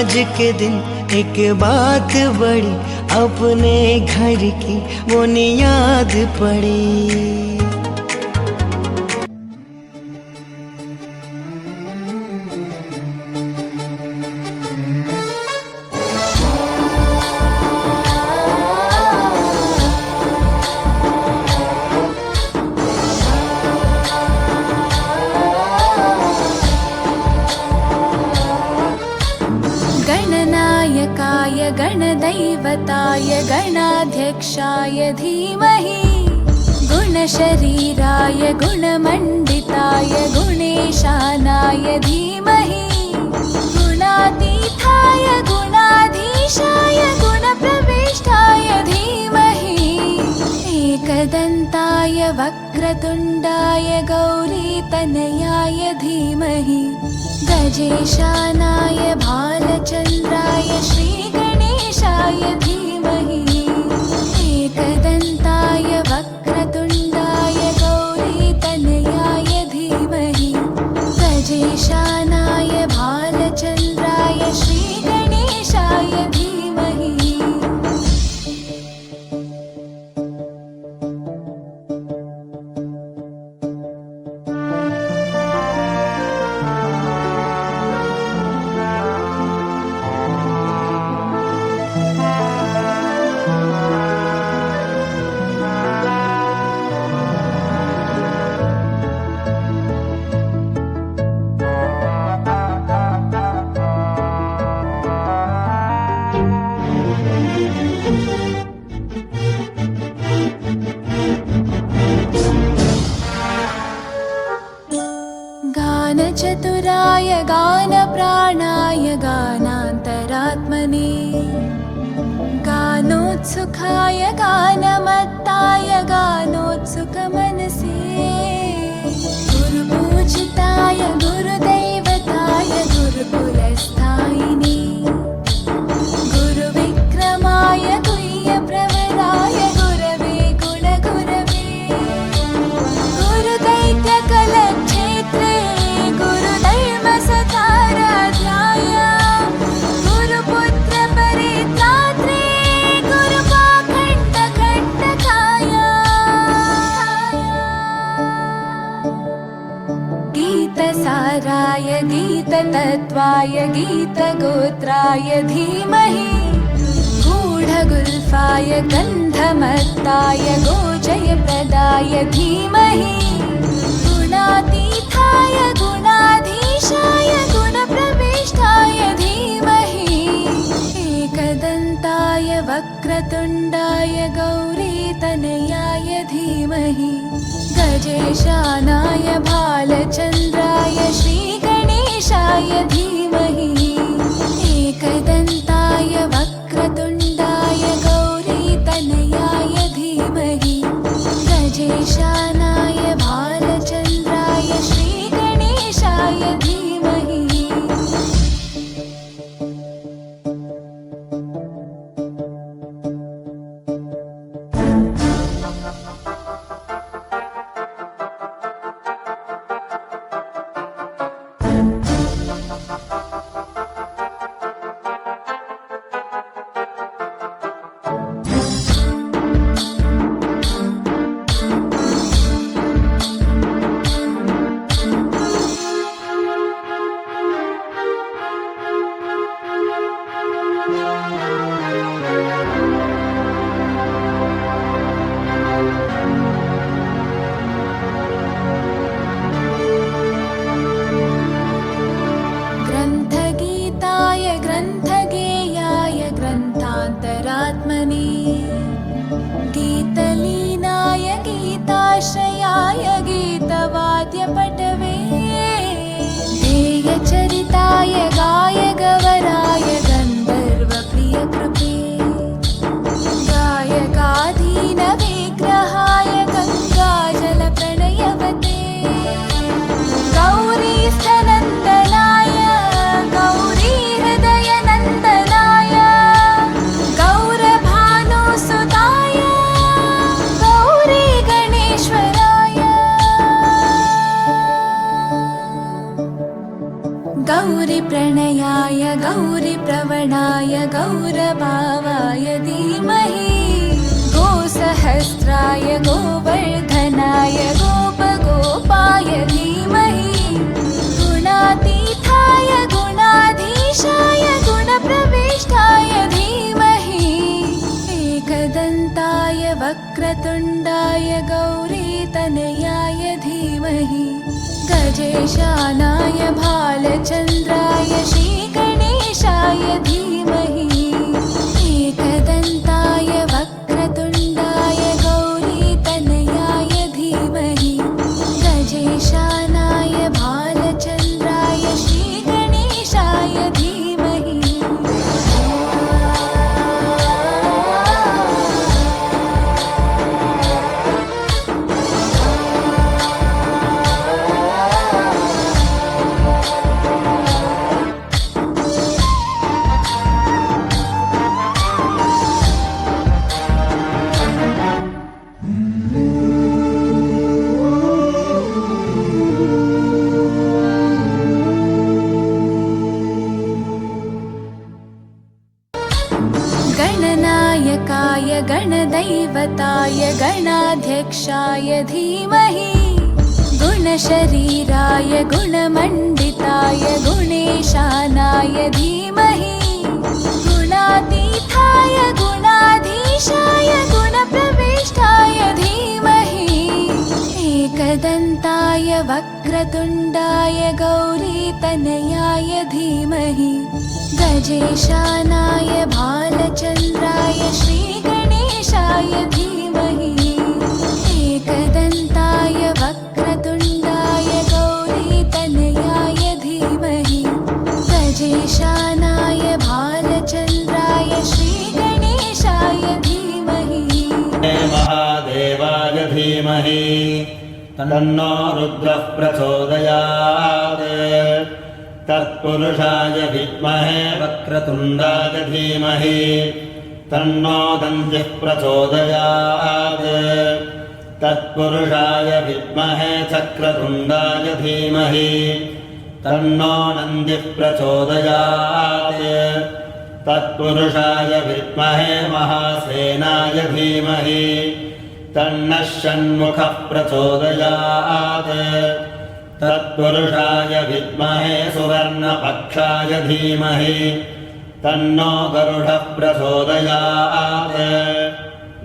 आज के दिन एक बात बड़ी अपने घर की वो याद पड़ी। गणनायकाय गणदैवताय गणाध्यक्षाय धीमहि गुणशरीराय गुणमण्डिताय गुणेशानाय धीमहि गुणातीताय गुणाधीशाय गुणप्रविष्टाय धीमहि एकदन्ताय वक्रतुण्डाय गौरीतनयाय धीमहि गजेशानाय भालचन्द्राय श्रीगणेशाय धीमहि एकदन्ताय वक्रतुण्डाय गौरीतनयाय धीमहि गजेशानाय भालचन्द्राय श्रीगणेशाय धीमहि। गानचतुराय गानप्राणाय गानान्तरात्मने गानोत्सुकाय गानमत्ताय गानोत्सुकमनसे गुरुपूजिताय गुरुदैवताय गुरुकुलस्थायिने गुरुविक्रमाय गुह्यप्रवराय गुरवे गुणगुरवे गुरुदैत्यकलक्षेत्रे गुरुधर्मसखाराध्याय गुरुपुत्रपरित्रात्रे गुरुपाखण्डखण्डकाय गीतसाराय गीततत्त्वाय गीतगोत्राय धीमहि गूढगुल्फाय गन्धमत्ताय गोजयप्रदाय धीमहि गुणातीताय गुणाधीशाय गुणप्रविष्टाय धीमहि एकदन्ताय वक्रतुण्डाय गौरीतनयाय धीमहि गजेशानाय भालचन्द्राय श्रीगणेशाय धीमहि एकदन्ताय वक्रतुण्डाय गौरीतनयाय धीमहि गजेशानाय भालचन्द्राय श्रीगणेशाय धीमहि। गौरिप्रणयाय गौरिप्रवणाय गौरभावाय धीमहि गोसहस्राय गोवर्धनाय गोपगोपाय धीमहि गुणातीताय गुणाधीशाय गुणप्रविष्टाय धीमहि एकदन्ताय वक्रतुण्डाय गौरीतनयाय धीमहि गजेशानाय भालचन्द्राय श्रीगणेशाय धीमहि एकदन्ताय वक्रतुण्डाय गौरीतनयाय धीमहि गजेशानाय भालचन्द्राय श्रीगणेशाय धीमहि गणनायकाय गणदैवताय गणाध्यक्षाय धीमहि गुणशरीराय गुणमण्डिताय गुणेशानाय धीमहि गुणातीताय गुणाधीशाय गुणप्रविष्टाय धीमहि एकदन्ताय वक्रतुण्डाय गौरीतनयाय धीमहि गजेशानाय भालचन्द्राय श्रीगणेशाय धीमहि एकदन्ताय वक्रतुण्डाय गौरीतनयाय धीमहि गजेशानाय भालचन्द्राय श्रीगणेशाय धीमहि महादेवाय धीमहि तन्नो रुद्रः प्रचोदयात् तत्पुरुषाय विद्महे वक्रतुण्डाय धीमहि तन्नो दन्तिः प्रचोदयात् तत्पुरुषाय विद्महे चक्रतुण्डाय धीमहि तन्नो नन्दिः प्रचोदयात् तत्पुरुषाय विद्महे महासेनाय धीमहि तन्नः षण्मुखः प्रचोदयात् तत्पुरुषाय विद्महे सुवर्णपक्षाय धीमहि तन्नो गरुडः प्रचोदयात्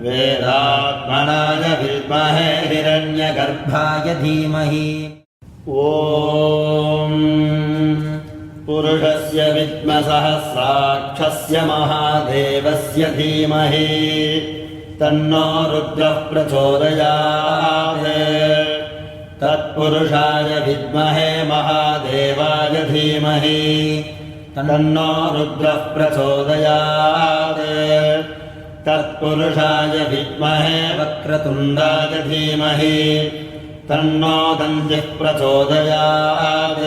वेदात्मनाय विद्महे हिरण्यगर्भाय धीमहि ॐ पुरुषस्य विद्मसहस्राक्षस्य महादेवस्य धीमहि तन्नो रुद्रः प्रचोदयात् तत्पुरुषाय विद्महे महादेवाय धीमहि तन्नो रुद्रः प्रचोदयात् तत्पुरुषाय विद्महे वक्रतुण्डाय धीमहि तन्नो दन्तिः प्रचोदयात्